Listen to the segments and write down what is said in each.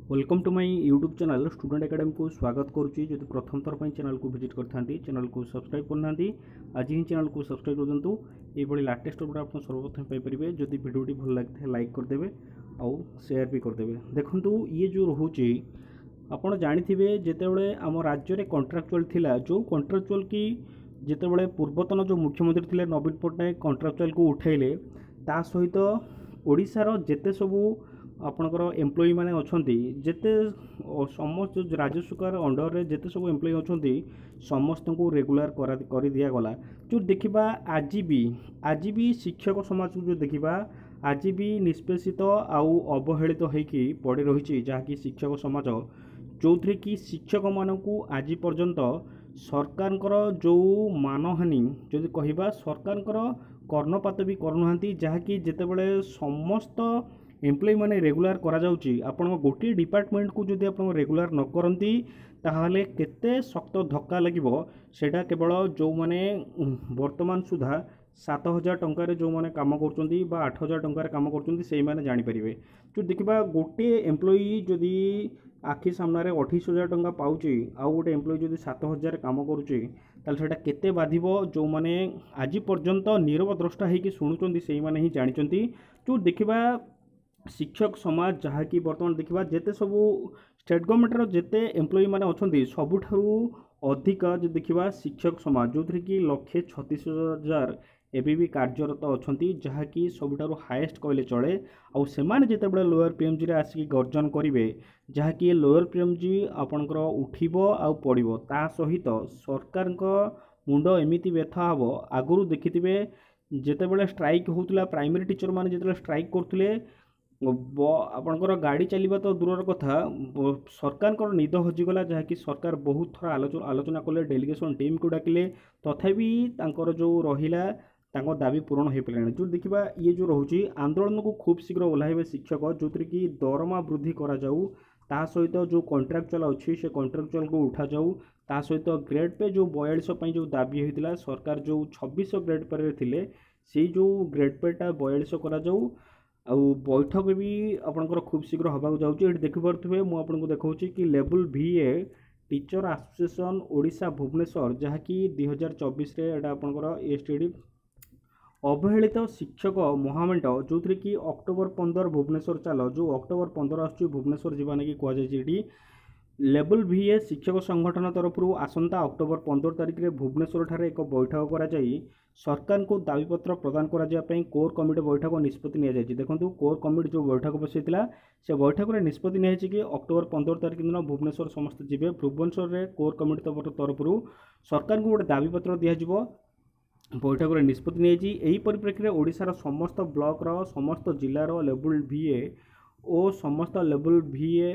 Welcome to my YouTube channel student academy को स्वागत करुच्ची। जो प्रथम थर पर चैनल को विजिट करते चैनल को सब्सक्राइब करना आज ही चैनल को सब्सक्राइब कर दिंतु। ये लाटेस्ट अपडेट आप सर्वप्रथम पाइपर जदि भिडियोटी भल लगी है लाइक करदे आउ शेयर भी करदे। देखु ये जो रोचे आपड़ जाथे जितेबले आम राज्य में कंट्राक्चुअल थिला जो कंट्राक्चुअल की जितेबले पूर्वतन जो मुख्यमंत्री थे नवीन पट्टनायक कंट्राक्चुअल को उठेले ता सहित ओडिशार जेते सबू आपणकर एम्प्लॉई मैंने अच्छा जिते समस्त राज्य सरकार अंडर में जिते सब एम्प्लॉई अच्छा समस्त को रेगुलर कर दिगला। जो देखा आज भी शिक्षक समाज को जो देखा आज भी निष्पेषित आउ अवहेलित होकर पड़ रही जहाँकि शिक्षक समाज जो थी कि शिक्षक मानक आज पर्यंत सरकार जो मानहानि जो कहवा सरकार कर्णपात भी करना जहाँकि जितेबले समस्त एम्प्लॉई माने रेगुलर करा जाउची आपण गोटे डिपार्टमेंट को जदि आप रेगुलर न करती ताहले केते शक्त धक्का लगिबो सेटा केवल जो माने वर्तमान सुधा 7,000 टंकार जो माने काम करचंदी बा 8,000 टंकार काम करचंदी सेही माने जानि परिबे। जो देखिबा गोटे एम्प्लॉई जदि आखि सामने 28,000 टंका पाउची आ गोटे एम्प्लॉई जदि 7,000 काम करुची ताल सेटा केते बाधिबो जो माने आज पर्यंत नीरव द्रष्टा हेकि सुनुचंदी सेही माने ही जानिचंदी। जो देखिबा शिक्षक समाज जहाँकि बर्तमान देखा जिते सबू स्टेट गवर्नमेंटर जिते एम्प्लॉई मैंने अच्छा सबुठारू अधिक जो देखा शिक्षक समाज जो थी कि 1,36,000 एबी भी कार्यरत अच्छा जहाँकि सबुठारू हाएस्ट कहले चले आउ सेमाने जितेबाला लोअर पीएमजी रे आसिक गर्जन करेंगे जहाँकि लोअर पीएमजी आपणकर उठिबो आउ पड़िबो ता सहित सरकार मुंड एमिति व्यथा हम आगुरी देखिथिबे जितेबाला स्ट्राइक होउतला प्राइमरी टीचर माने जितेबाला स्ट्राइक करथुले आपणकर गाड़ी चलवा तो दूर कथा सरकार निद हजिगला जहाँकि सरकार बहुत थर आलोचना कले डेलीगेशन टीम को डाकिले तथापि जो रहिला दाबी पूरण हो पारे। जो देखा ये जो रोचे आंदोलन को खूब शीघ्र ओह्लैबे शिक्षक जो थी कि दरमा वृद्धि करा जाऊ ता सहित जो कंट्राक्चुअल अच्छी से कंट्राक्चुअल को उठा जाऊ ता सहित ग्रेड पे जो 4200 जो दाबी होता सरकार जो 2600 ग्रेड पर थे से जो ग्रेड पेटा 4200 करा जाऊ आउ बैठक भी आपंकर खूब शीघ्र हवाक जाऊँगी। ये देखिपे मुझे देखा कि level VA teacher association Odisha Bhubaneswar जहाँकि 2024 आपंकर एसटीडी अवहेलित शिक्षक महामेंट जो थी कि अक्टोबर 15 भुवनेश्वर चल जो अक्टोबर 15 आसुची भुवनेश्वर जावा कि कहुई लेवल VA शिक्षक संगठन तरफ आसंता अक्टोबर 15 तारिख में भुवनेश्वर ठारे एक बैठक कराई सरकार को दाबीपत्र प्रदान कराई कोर कमिटी बैठक निष्पत्ति नि देखो कोर कमिटी जो बैठक बसैला से बैठक में निष्पत्ति नि कि अक्टोबर 15 तारिख दिन भुवनेश्वर समस्त जी भुवनेश्वर में कोर कमिटी तरफ सरकार को गोटे दाबीपत्र दिज्व बैठक में निष्पत्ति नहीं परिप्रेक्षी में ओडिशार समस्त ब्लॉक समस्त जिलार लेवल VA और समस्त लेवल VA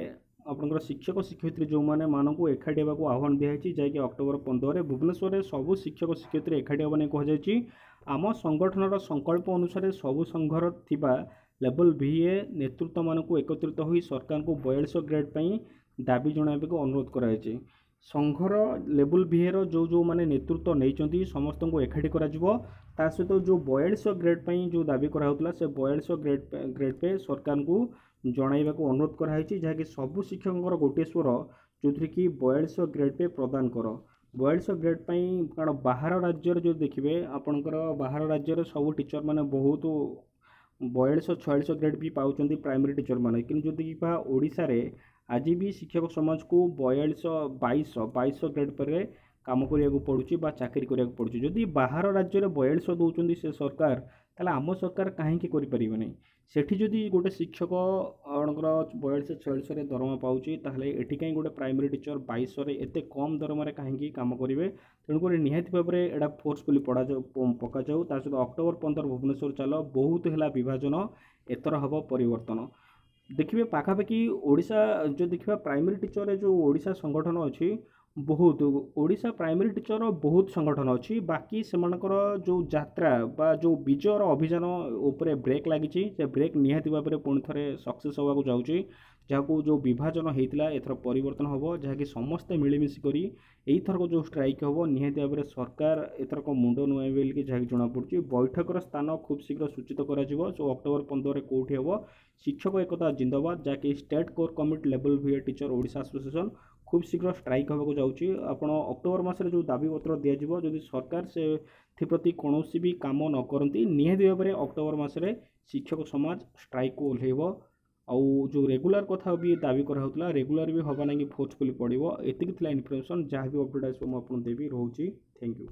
आपंकर शिक्षक शिक्षयित्री जो मैंने मानक एकाठी होगा आह्वान दिखाई जैकि अक्टोबर 15 भुवनेश्वर में सबू शिक्षक शिक्षयित्री एकाठी होगा कहुई आम संगठन संकल्प अनुसार सबू संघर थिबा लेवल VA नेतृत्व मानक एकत्रित हो सरकार को 4200 ग्रेड पर दाबी जनाइबा को अनुरोध कराई संघर लेवल VA रो जो माने नेतृत्व नहीं समस्त को एकाठी करा सहित जो 4200 ग्रेड पर जो दाबी कराला से 4200 ग्रेड पे सरकार को जनइबा को अनुरोध कराई जहाँकि सबू शिक्षक गोटे स्वर जो थी कि 4200 ग्रेड पे प्रदान कर 4200 ग्रेड पर कारण बाहर राज्य जो देखिए आपणकर बाहर राज्य सब टीचर माने बहुत 4200-4600 ग्रेड भी पाँच प्राइमरी टीचर माने कि जो देखा ओडिशा रे आज भी शिक्षक समाज को 2200 ग्रेड पर काम करिया पड़ुची बा चाकरी करिया पड़ुची जदि बाहर राज्य में 4200 दौरान से सरकार ताले आम सरकार कहीं करें सेठी जदि गोटे शिक्षक 4200-4600 दरमा पाउची ताहले एठी कहीं गोटे प्राइमरी टीचर 2200 एते कम दरमारे कहीं काम करेंगे तेणुक निहाती भाव में एटा फोर्सफुली पका जाऊ सहित अक्टोबर 15 भुवनेश्वर चल बहुत है विभाजन एथर हम परिवर्तन देखिए पाखापाखि ओडिशा जो देखा प्राइमरी टीचर जो ओडिशा संगठन अच्छी बहुत ओडिशा प्राइमरी टीचर बहुत संगठन अच्छी बाकी सेमानकर जो यात्रा बा जो विजयर अभियान उपरे ब्रेक लगी से ब्रेक निहाती भाव में पुणी थे सक्सेस होगा जाऊँगी जहाँ जो विभाजन होता एथर परिवर्तन हम जहाँकि समस्ते मिलमिशि करी एथरक जो स्ट्राइक हम निहाती भाव में सरकार एथरक मुंड नुआई बोलिकी जहाँकि जमापड़ी बैठकर स्थान खूब शीघ्र सूचित कर अक्टोबर 15 कौटी हम शिक्षक एकता जिंदाबाद जहाँकि state core committee level वीए teacher Odisha association खूब शीघ्र स्ट्राइक होगा जाऊँगी आपण अक्टोबर मसरे जो दाबी पत्र दिज्व जदि सरकार से प्रति कौन भी कम न करती निहाती भाव में अक्टोबर मसरे शिक्षक समाज स्ट्राइक को ओह्लैब आउ जो रेगुलर कथा भी दाबी कराला रेगुलर भी हवा ना कि फोर्सफुली पड़ो एतिक इनफर्मेशन जहाँ भी अपडेट आसो मुझे देवी रोचे थैंक यू।